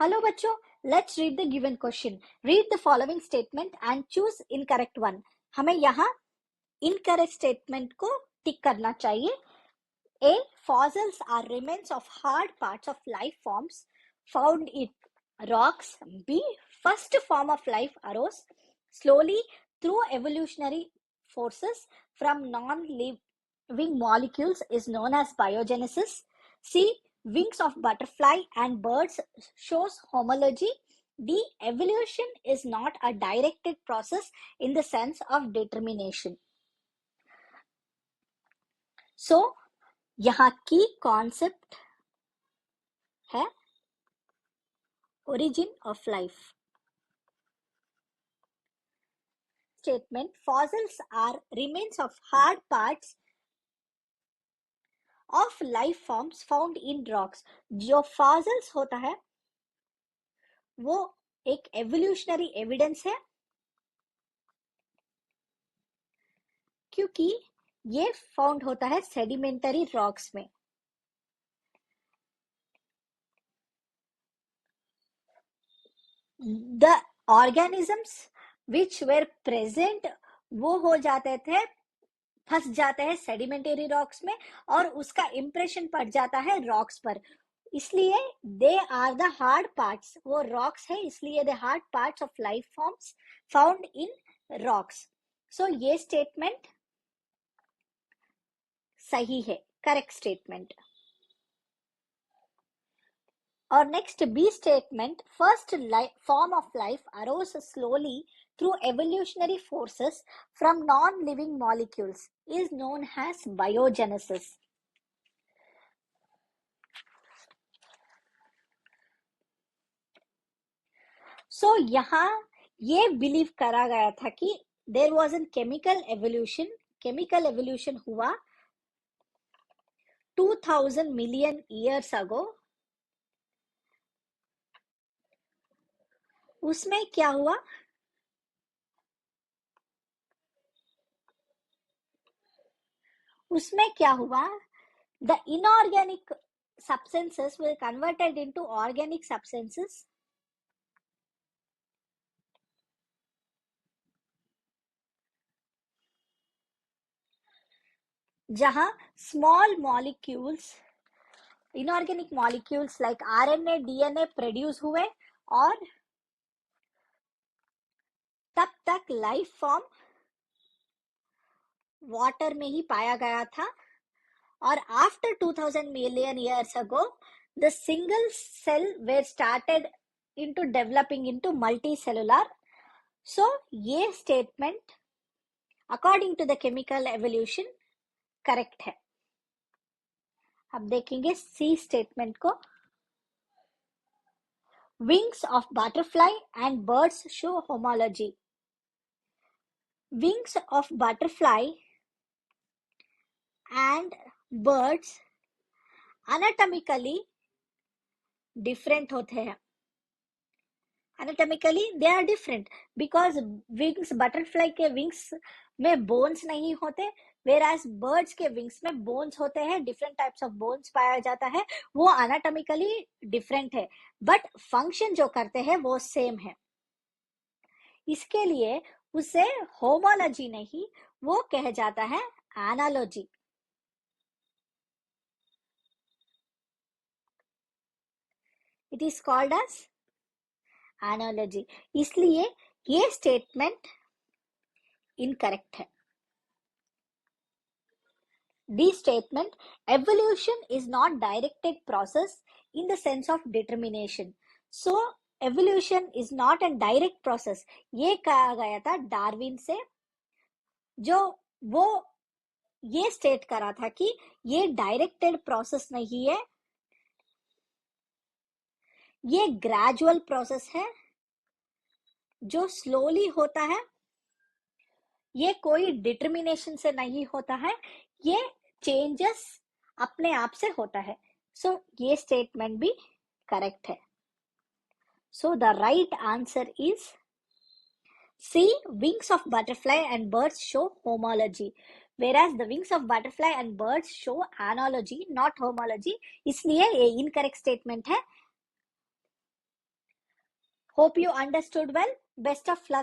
Hello बच्चों, let's read the given question. Read the following statement and choose incorrect one. हमें यहाँ incorrect statement को टिक करना चाहिए. A. Fossils are remains of hard parts of life forms found in rocks. B. First form of life arose slowly through evolutionary forces from non-living molecules is known as biogenesis. C. Wings of butterfly and birds shows homology. D. Evolution is not a directed process in the sense of determination. So, यहाँ की concept है origin of life. Statement: fossils are remains of hard parts of life forms found in rocks. जो fossils होता है वो एक evolutionary evidence है, क्योंकि ये फाउंड होता है sedimentary rocks में. The organisms which were present वो हो जाते थे, फंस जाते हैं सेडिमेंटरी रॉक्स में और उसका इंप्रेशन पड़ जाता है रॉक्स पर. इसलिए they are the hard parts, वो रॉक्स है इसलिए they hard parts of life forms found in rocks. So ये स्टेटमेंट सही है, करेक्ट स्टेटमेंट. और next B statement: first form of life arose slowly through evolutionary forces from non-living molecules is known as biogenesis. So यहाँ ये believe करा गया था कि there was a chemical evolution हुआ 2000 million years ago. उसमें क्या हुआ? उसमें क्या हुआ? The inorganic substances were converted into organic substances. जहां small molecules, inorganic molecules like RNA, DNA produce हुए और तब तक लाइफ फॉर्म वाटर में ही पाया गया था. और after 2000 million years ago, the single cell were started into developing into multicellular. So ये statement according to the chemical evolution correct है. अब देखेंगे C statement को. Wings of butterfly and birds show homology. Wings of butterfly and birds anatomically different होते हैं. Anatomically they are different because wings, butterfly के wings में bones नहीं होते, whereas birds के wings में bones होते हैं. different types of bones पाया जाता है, वो anatomically different है, but function जो करते हैं वो same है. इसके लिए उसे homology नहीं, वो कह जाता है analogy. It is called as analogy. इसलिए ये स्टेटमेंट इनकरेक्ट है. D statement: evolution is not directed process in the sense of determination. So evolution is not a direct process. ये कहा गया था डार्विन से, जो वो ये स्टेट करा था कि ये डायरेक्टेड प्रोसेस नहीं है, ये ग्रेजुअल प्रोसेस है जो स्लोली होता है, ये कोई डिटर्मिनेशन से नहीं होता है, ये चेंजेस अपने आप से होता है. सो ये स्टेटमेंट भी करेक्ट है. So the right answer is C. Wings of butterfly and birds show homology, whereas the wings of butterfly and birds show analogy, not homology. इसलिए ये इनकरेक्ट स्टेटमेंट है. Hope you understood well. Best of luck.